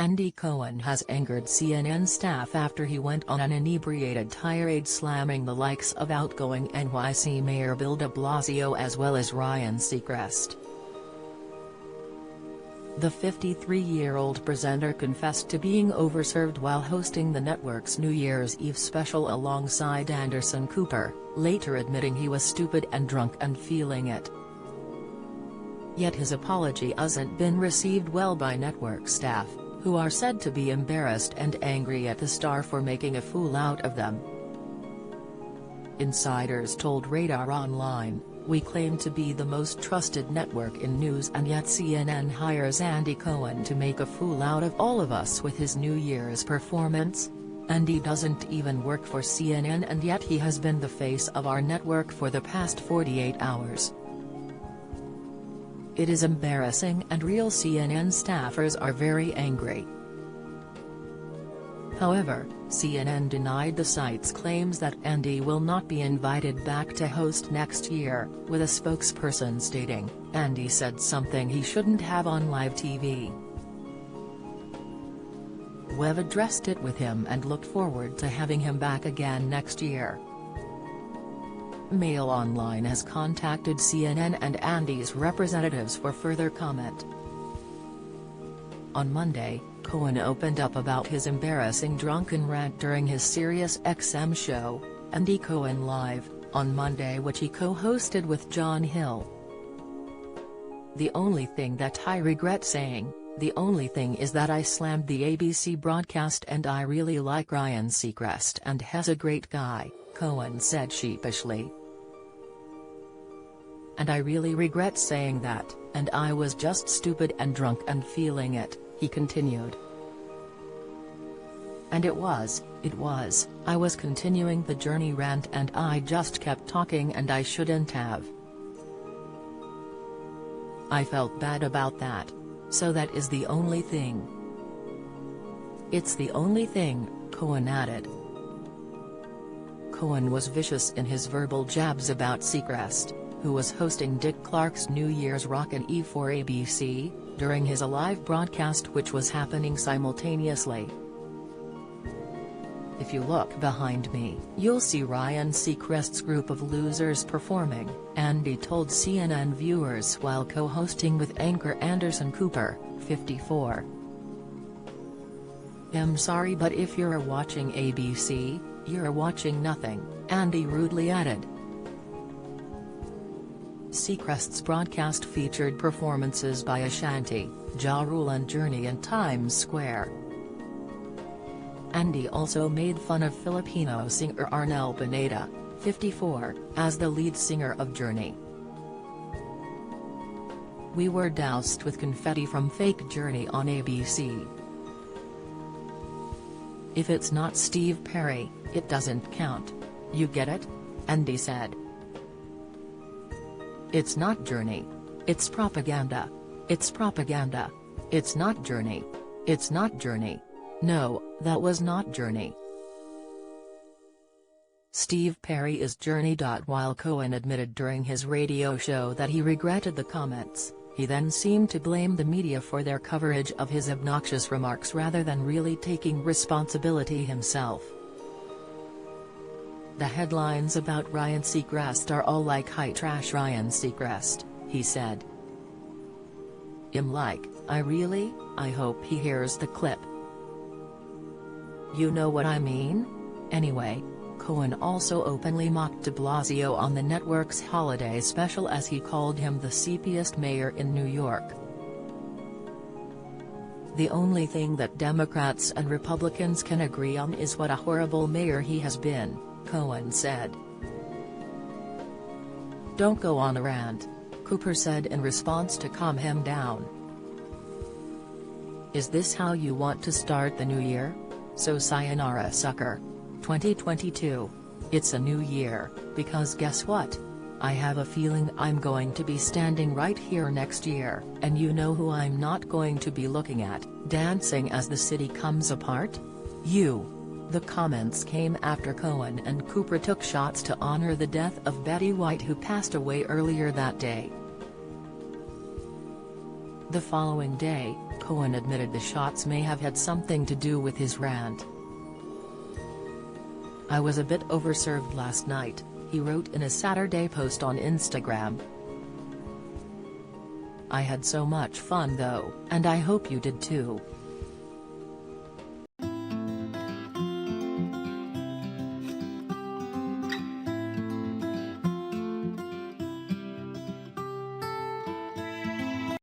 Andy Cohen has angered CNN staff after he went on an inebriated tirade slamming the likes of outgoing NYC Mayor Bill de Blasio as well as Ryan Seacrest. The 53-year-old presenter confessed to being overserved while hosting the network's New Year's Eve special alongside Anderson Cooper, later admitting he was stupid and drunk and feeling it. Yet his apology hasn't been received well by network staff, who are said to be embarrassed and angry at the star for making a fool out of them. Insiders told Radar Online, "We claim to be the most trusted network in news, and yet CNN hires Andy Cohen to make a fool out of all of us with his New Year's performance. Andy doesn't even work for CNN, and yet he has been the face of our network for the past 48 hours. It is embarrassing, and real CNN staffers are very angry." However, CNN denied the site's claims that Andy will not be invited back to host next year, with a spokesperson stating, "Andy said something he shouldn't have on live TV. We've addressed it with him and look forward to having him back again next year." Mail Online has contacted CNN and Andy's representatives for further comment. On Monday, Cohen opened up about his embarrassing drunken rant during his Sirius XM show, Andy Cohen Live, on Monday, which he co-hosted with John Hill. "The only thing that I regret saying, the only thing is that I slammed the ABC broadcast, and I really like Ryan Seacrest and he's a great guy," Cohen said sheepishly. "And I really regret saying that, and I was just stupid and drunk and feeling it," he continued. "And it was, I was continuing the journey rant and I just kept talking and I shouldn't have. I felt bad about that. So that is the only thing. It's the only thing," Cohen added. Cohen was vicious in his verbal jabs about Seacrest, who was hosting Dick Clark's New Year's Rockin' Eve for ABC, during his live broadcast which was happening simultaneously. "If you look behind me, you'll see Ryan Seacrest's group of losers performing," Andy told CNN viewers while co-hosting with anchor Anderson Cooper, 54. "I'm sorry, but if you're watching ABC, you're watching nothing," Andy rudely added. Seacrest's broadcast featured performances by Ashanti, Ja Rule and Journey in Times Square. Andy also made fun of Filipino singer Arnel Pineda, 54, as the lead singer of Journey. "We were doused with confetti from fake Journey on ABC. If it's not Steve Perry, it doesn't count. You get it?" Andy said. "It's not Journey. It's propaganda. It's propaganda. It's not Journey. It's not Journey. No, that was not Journey. Steve Perry is Journey." While Cohen admitted during his radio show that he regretted the comments, he then seemed to blame the media for their coverage of his obnoxious remarks rather than really taking responsibility himself. "The headlines about Ryan Seacrest are all like high trash Ryan Seacrest," he said. I hope he hears the clip. You know what I mean? Anyway, Cohen also openly mocked de Blasio on the network's holiday special as he called him the seepiest mayor in New York. "The only thing that Democrats and Republicans can agree on is what a horrible mayor he has been," Cohen said. "Don't go on a rant," Cooper said in response to calm him down. "Is this how you want to start the new year? So sayonara sucker. 2022. It's a new year, because guess what? I have a feeling I'm going to be standing right here next year, and you know who I'm not going to be looking at, dancing as the city comes apart? You." The comments came after Cohen and Cooper took shots to honor the death of Betty White, who passed away earlier that day. The following day, Cohen admitted the shots may have had something to do with his rant. "I was a bit overserved last night," he wrote in a Saturday post on Instagram. "I had so much fun though, and I hope you did too.